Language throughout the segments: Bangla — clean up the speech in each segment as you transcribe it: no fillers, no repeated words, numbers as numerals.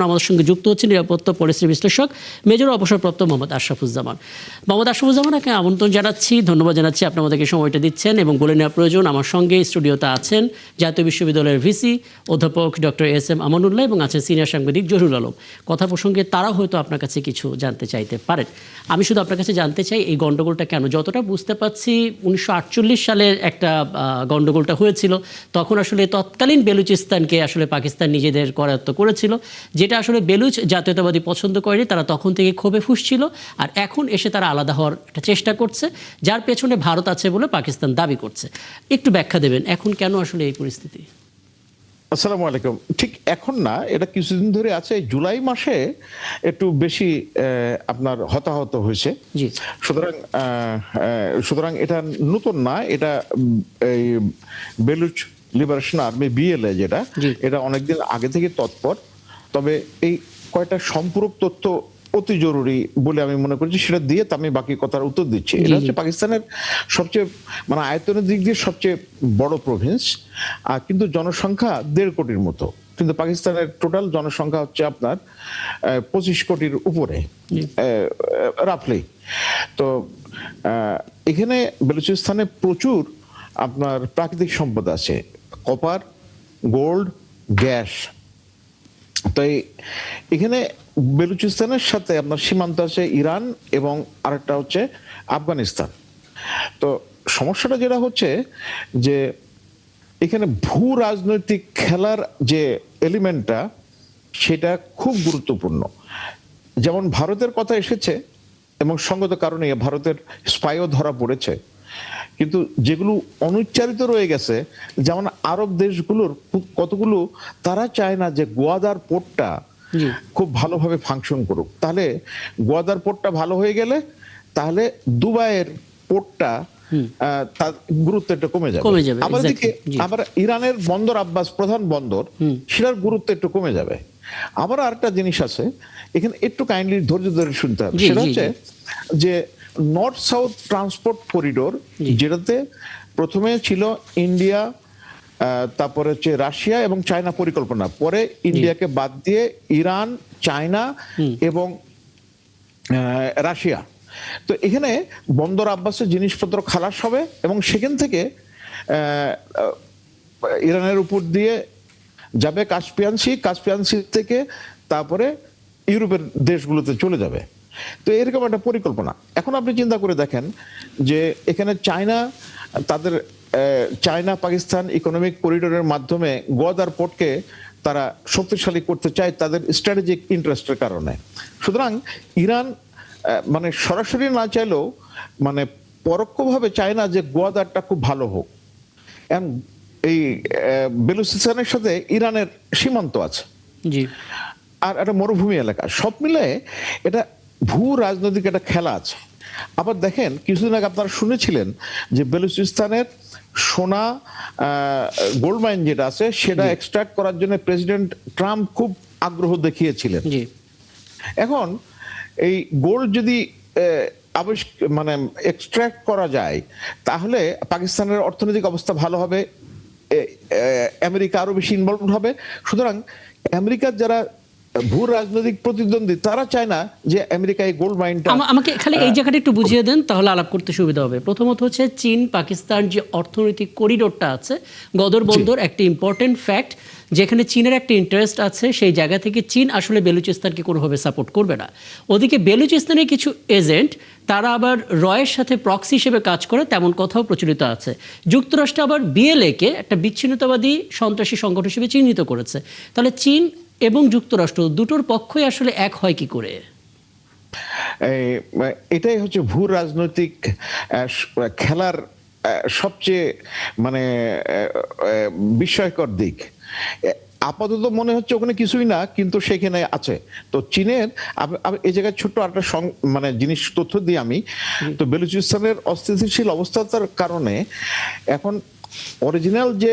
আমাদের সঙ্গে যুক্ত হচ্ছে নিরাপত্তা পরিস্থিতি বিশ্লেষক মেজর অবসরপ্রাপ্ত মোহাম্মদ আশরাফুজ্জামান। মোহাম্মদ আশরাফুজ্জামানকে আমন্ত্রণ জানাচ্ছি, ধন্যবাদ জানাচ্ছি আপনি আমাদেরকে সময়টা দিচ্ছেন এবং বলে নেওয়া প্রয়োজন। আমার সঙ্গে স্টুডিওতে আছেন জাতীয় বিশ্ববিদ্যালয়ের ভিসি অধ্যাপক ডক্টর এস.এম. আমানুল্লাহ এবং আছেন সিনিয়র সাংবাদিক জহিরুল আলম। কথা প্রসঙ্গে তারাও হয়তো আপনার কাছে কিছু জানতে চাইতে পারেন। আমি শুধু আপনার কাছে জানতে চাই এই গণ্ডগোলটা কেন। যতটা বুঝতে পারছি 1948 সালের একটা গণ্ডগোলটা হয়েছিল, তখন আসলে তৎকালীন বেলুচিস্তানকে আসলে পাকিস্তান নিজেদের করায়ত্ত করেছিল, যেটা আসলে বেলুচ জাতীয়তাবাদী পছন্দ করেনি। তারা তখন থেকে ক্ষোভে ফুঁসছিল, আর এখন এসে তারা আলাদা হওয়ার একটা চেষ্টা করছে, যার পেছনে ভারত আছে বলে পাকিস্তান দাবি করছে। একটু ব্যাখ্যা দেবেন এখন কেন আসলে এই পরিস্থিতি? আসসালামু আলাইকুম। ঠিক এখন না, এটা কিছুদিন ধরে আছে। জুলাই মাসে একটু বেশি আপনার হতাহত হয়েছে। সুতরাং এটা নতুন না। এটা এই বেলুচ লিবারেশন আর্মি বিএলএ যেটা, এটা অনেকদিন আগে থেকে তৎপর। তবে এই কয়টা সম্পূরক তথ্য অতি জরুরি বলে আমি মনে করছি, সেটা দিয়ে আমি বাকি কথার উত্তর দিচ্ছি। এটা হচ্ছে পাকিস্তানের সবচেয়ে মানে আয়তনের দিক দিয়ে সবচেয়ে বড় প্রভিন্স, আর কিন্তু জনসংখ্যা 1.5 কোটির মতো। কিন্তু পাকিস্তানের টোটাল জনসংখ্যা হচ্ছে আপনার 25 কোটির উপরে রাফলি। তো এখানে বেলুচিস্তানে প্রচুর আপনার প্রাকৃতিক সম্পদ আছে, কপার, গোল্ড, গ্যাস। তাই এখানে বেলুচিস্তানের সাথে আপনার সীমান্ত আছে ইরান এবং আরেকটা হচ্ছে আফগানিস্তান। তো সমস্যাটা যেটা হচ্ছে যে এখানে ভূ রাজনৈতিক খেলার যে এলিমেন্টটা, সেটা খুব গুরুত্বপূর্ণ। যেমন ভারতের কথা এসেছে এবং সঙ্গত কারণে ভারতের স্পাইও ধরা পড়েছে, কিন্তু যেগুলো অনুচ্চারিত রয়ে গেছে, যেমন আরব দেশগুলোর কতগুলো তারা চায় না যে গোয়াদার পোর্টটা খুব ভালোভাবে ফাংশন করুক। তাহলে গোয়াদার পোর্টটা ভালো হয়ে গেলে তাহলে দুবাইয়ের পোর্টটা তার গুরুত্ব একটু কমে যাবে। আবার দিকে আবার ইরানের বন্দর আব্বাস প্রধান বন্দর, সেটার গুরুত্ব একটু কমে যাবে। আবার আরেকটা জিনিস আছে এখানে, একটু কাইন্ডলি ধৈর্য ধরে শুনতে হবে। সেটা হচ্ছে যে নর্থ সাউথ ট্রান্সপোর্ট করিডোর, যেটাতে প্রথমে ছিল ইন্ডিয়া, তারপরে হচ্ছে রাশিয়া এবং চায়না পরিকল্পনা, পরে ইন্ডিয়াকে বাদ দিয়ে ইরান, চায়না এবং রাশিয়া। তো এখানে বন্দর আব্বাসের জিনিসপত্র খালাস হবে এবং সেখান থেকে ইরানের উপর দিয়ে যাবে কাস্পিয়ান সি থেকে তারপরে ইউরোপের দেশগুলোতে চলে যাবে। তো এরকম একটা পরিকল্পনা। এখন আপনি চিন্তা করে দেখেন যে এখানে চায়না পাকিস্তান ইকোনমিক করিডোরের মাধ্যমে গোয়াদার পোর্টকে তারা শক্তিশালী করতে চায় তাদের স্ট্র্যাটেজিক ইন্টারেস্টের কারণে। সুতরাং ইরান মানে সরাসরি না চাইলেও মানে পরোক্ষভাবে চায় না যে গোয়াদারটা খুব ভালো হোক। এই বেলুচিস্তানের সাথে ইরানের সীমান্ত আছে, আর একটা মরুভূমি এলাকা, সব মিলে এটা ভূ রাজনৈতিক একটা খেলা আছে। আবার দেখেন কিছুদিন আগে আপনারা শুনেছিলেন যে বেলুচিস্তানের সোনা গোল্ড মাইন যেটা আছে, সেটা এক্সট্রাক্ট করার জন্য প্রেসিডেন্ট ট্রাম্প খুব আগ্রহ দেখিয়েছিলেন। এখন এই গোল্ড যদি মানে এক্সট্রাক্ট করা যায়, তাহলে পাকিস্তানের অর্থনৈতিক অবস্থা ভালো হবে, আমেরিকা আরো বেশি ইনভলভ হবে। সুতরাং আমেরিকার যারা ভূ রাজনৈতিক প্রতিদ্বন্দ্বী, তারা চায় না যে আমেরিকা এই গোল্ড মাইনটা। আমাকে খালি এই জায়গাটা একটু বুঝিয়ে দেন, তাহলে আলাপ করতে সুবিধা হবে। প্রথমত হচ্ছে চীন পাকিস্তান যে অর্থনৈতিক করিডোরটা আছে, গদর বন্দর একটা ইম্পর্টেন্ট ফ্যাক্ট, যেখানে চীনের একটা ইন্টারেস্ট আছে। সেই জায়গা থেকে চীন আসলে বেলুচিস্তানকে কোনোভাবে সাপোর্ট করবে না। ওদিকে বেলুচিস্তানের কিছু এজেন্ট, তারা আবার রয়ের সাথে প্রক্সি হিসেবে কাজ করে, তেমন কথাও প্রচলিত আছে। যুক্তরাষ্ট্র আবার বিএলএকে একটা বিচ্ছিন্নতাবাদী সন্ত্রাসী সংগঠন হিসেবে চিহ্নিত করেছে। তাহলে চীন এবং যুক্তরাষ্ট্র দুটোর পক্ষই আসলে এক হয় কি করে? এটাই হচ্ছে ভূ রাজনৈতিক খেলার সবচেয়ে মানে বিস্ময়কর দিক। আপাতত মনে হচ্ছে ওখানে কিছুই না, কিন্তু সেখানে আছে। তো চীনের এই জায়গায় ছোট্ট একটা মানে জিনিস তথ্য দিই আমি। তো বেলুচিস্তানের অস্থিতিশীল অবস্থার কারণে এখন অরিজিনাল যে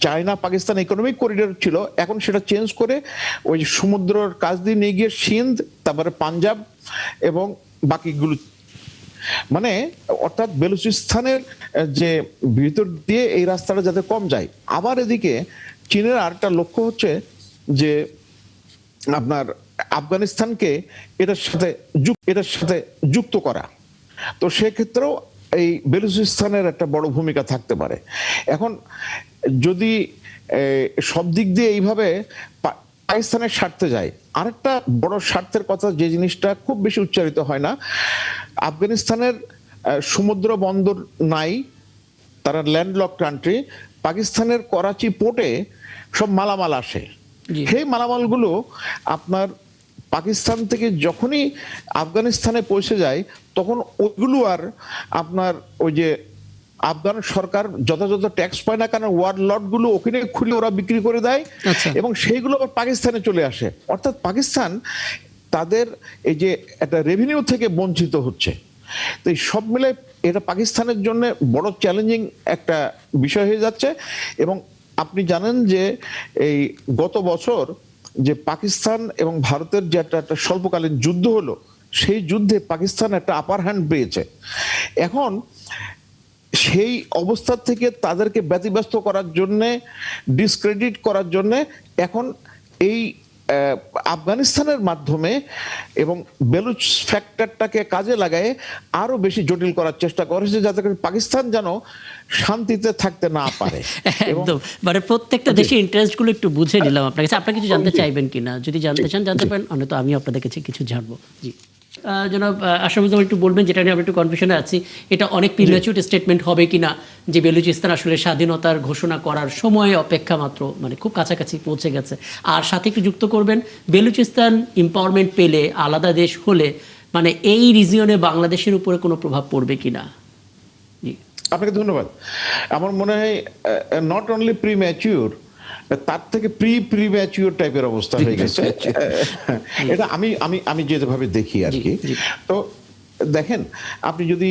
চায়না পাকিস্তান ইকোনমিক করিডোর ছিল, এখন সেটা চেঞ্জ করে ওই সমুদ্রের কাছ দিয়ে নিয়ে গিয়ে সিন্ধ, তারপরে পাঞ্জাব এবং বাকিগুলো, মানে অর্থাৎ বেলুচিস্তানের যে ভিতর দিয়ে এই রাস্তাটা যাতে কম যায়। আবার এদিকে চীনের আরেকটা লক্ষ্য হচ্ছে যে আপনার আফগানিস্তানকে এটার সাথে যুক্ত করা। তো সেক্ষেত্রেও এই বেলুচিস্তানের একটা বড় ভূমিকা থাকতে পারে। এখন যদি সব দিক দিয়ে এইভাবে পাকিস্তানের স্বার্থে যায়, আরেকটা বড় স্বার্থের কথা যে জিনিসটা খুব বেশি উচ্চারিত হয় না, আফগানিস্তানের সমুদ্র বন্দর নাই, তারা ল্যান্ডলক কান্ট্রি। পাকিস্তানের করাচি পোর্টে সব মালামাল আসে, সেই মালামালগুলো আপনার পাকিস্তান থেকে যখনই আফগানিস্তানে পৌঁছে যায় তখন ওইগুলো আর আপনার ওই যে আফগান সরকার যথাযথ ট্যাক্স পায় না, কারণ ওয়ার লট গুলো ওখানে খুলে ওরা বিক্রি করে দেয় এবং সেইগুলো আবার পাকিস্তানে চলে আসে। অর্থাৎ পাকিস্তান তাদের এই যে একটা রেভিনিউ থেকে বঞ্চিত হচ্ছে। তো এই সব মিলে এটা পাকিস্তানের জন্য বড় চ্যালেঞ্জিং একটা বিষয় হয়ে যাচ্ছে। এবং আপনি জানেন যে এই গত বছর যে পাকিস্তান এবং ভারতের যে একটা স্বল্পকালীন যুদ্ধ হলো, সেই যুদ্ধে পাকিস্তান একটা আপার হ্যান্ড পেয়েছে। এখন সেই অবস্থা থেকে তাদেরকে ব্যতিব্যস্ত করার জন্যে, ডিসক্রেডিট করার জন্যে এখন এই আফগানিস্তানের মাধ্যমে এবং বেলুচ ফ্যাক্টরটাকে কাজে লাগায় আরো বেশি জটিল করার চেষ্টা করেছে, যাতে করে পাকিস্তান যেন শান্তিতে থাকতে না পারে। একদম, মানে প্রত্যেকটা দেশের ইন্টারেস্ট গুলো একটু বুঝে নিলাম আপনার কাছে। আপনারা কিছু জানতে চাইবেন কিনা? যদি জানতে চান জানতে পারেন, তো আমি আপনাদের কাছে কিছু জানবো। জি জনাব আশরাফুজ্জামান, একটু বলবেন, যেটা নিয়ে আমরা একটু কনফিউশনে আছি, এটা অনেক প্রিম্যাচুর স্টেটমেন্ট হবে কিনা যে বেলুচিস্তান আসলে স্বাধীনতার ঘোষণা করার সময় অপেক্ষা মাত্র, মানে খুব কাছাকাছি পৌঁছে গেছে। আর সাথে একটু যুক্ত করবেন, বেলুচিস্তান এম্পাওয়ারমেন্ট পেলে, আলাদা দেশ হলে, মানে এই রিজিয়নে বাংলাদেশের উপরে কোনো প্রভাব পড়বে কিনা? আপনাকে ধন্যবাদ। আমার মনে হয় নট অনলি প্রিম্যাচিউর, তার থেকে প্রিম্যাচিউর টাইপের অবস্থা হয়ে গেছে। এটা আমি যেভাবে দেখি আর কি। তো দেখেন, আপনি যদি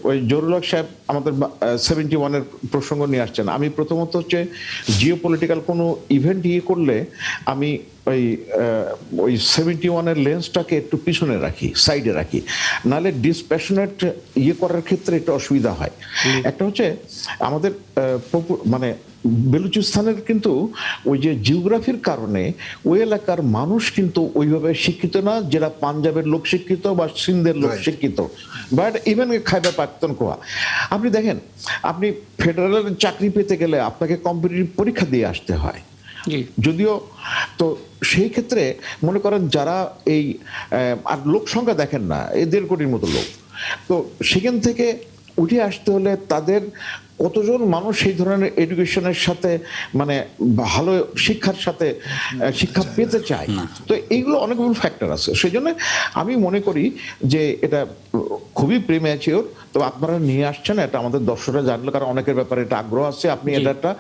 ওই জহুরুল হক সাহেব আমাদের 71-এর প্রসঙ্গ নিয়ে আসছেন, আমি প্রথমত হচ্ছে জিও পলিটিক্যাল কোনো ইভেন্ট করলে আমি ওই 71-এর লেন্সটাকে একটু পিছনে রাখি, সাইডে রাখি, নাহলে ডিসপ্যাশনেট করার ক্ষেত্রে একটা অসুবিধা হয়। একটা হচ্ছে আমাদের মানে বেলুচিস্তানের কিন্তু ওই যে জিওগ্রাফির কারণে ওই এলাকার মানুষ কিন্তু ওইভাবে শিক্ষিত না, যেটা পাঞ্জাবের লোক শিক্ষিত বা সিন্ধের লোক শিক্ষিত, বাট ইভেন খাইবার পাখতুনখোয়া। আপনি দেখেন, আপনি ফেডারেল চাকরি পেতে গেলে আপনাকে কম্পিটিটিভ পরীক্ষা দিয়ে আসতে হয়, যদিও। তো সেই ক্ষেত্রে মনে করেন যারা এই আর লোক সংখ্যা দেখেন না, এই 1.5 কোটির মতো লোক, তো সেখান থেকে উঠে আসতে হলে তাদের কতজন মানুষ সেই ধরনের এডুকেশনের সাথে, মানে ভালো শিক্ষার সাথে শিক্ষা পেতে চায়। তো এইগুলো অনেকগুলো ফ্যাক্টর আছে। সেই জন্য আমি মনে করি যে এটা খুবই প্রিম্যাচিওর। তো আপনারা নিয়ে আসছেন, এটা আমাদের দর্শকরা জানলো, কারণ অনেকের ব্যাপারে এটা আগ্রহ আছে। আপনি এটা একটা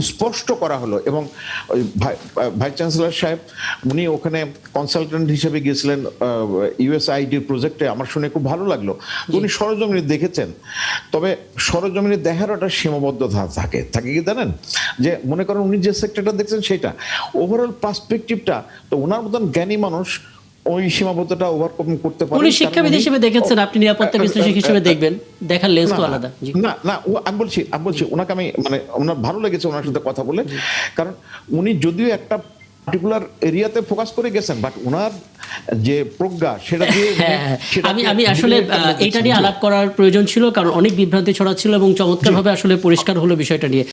স্পষ্ট করা হলো। এবং ওই ভাইস চ্যান্সেলর সাহেব উনি ওখানে কনসালটেন্ট হিসেবে গিয়েছিলেন ইউএসআইডির প্রজেক্টে, আমার শুনে খুব ভালো লাগলো। উনি সরজমিনে দেখেছেন, তবে সরজমিনে দেখার একটা সীমাবদ্ধতা থাকে কি জানেন, যে মনে করেন উনি যে সেক্টরটা দেখছেন সেটা ওভারঅল পার্সপেক্টিভটা, তো ওনার মতন জ্ঞানী মানুষ ওই সীমাবদ্ধতা ওভারকাম করতে পারে। উনি শিক্ষাবিদ হিসেবে দেখেছেন, আপনি নিরাপত্তা বিশ্লেষক হিসেবে দেখবেন, দেখার লেন্স তো আলাদা। না আমি বলছি ওনাকে আমি, মানে ওনার ভালো লেগেছে ওনার সাথে কথা বলে, কারণ উনি যদিও একটা পার্টিকুলার এরিয়াতে ফোকাস করে গেছেন, বাট ওনার যে প্রজ্ঞা সেটা দিয়ে আমি আসলে এটা নিয়ে আলাপ করার প্রয়োজন ছিল, কারণ অনেক বিভ্রান্তি ছড়াচ্ছিল এবং চমৎকারভাবে আসলে পরিষ্কার হলো বিষয়টা নিয়ে।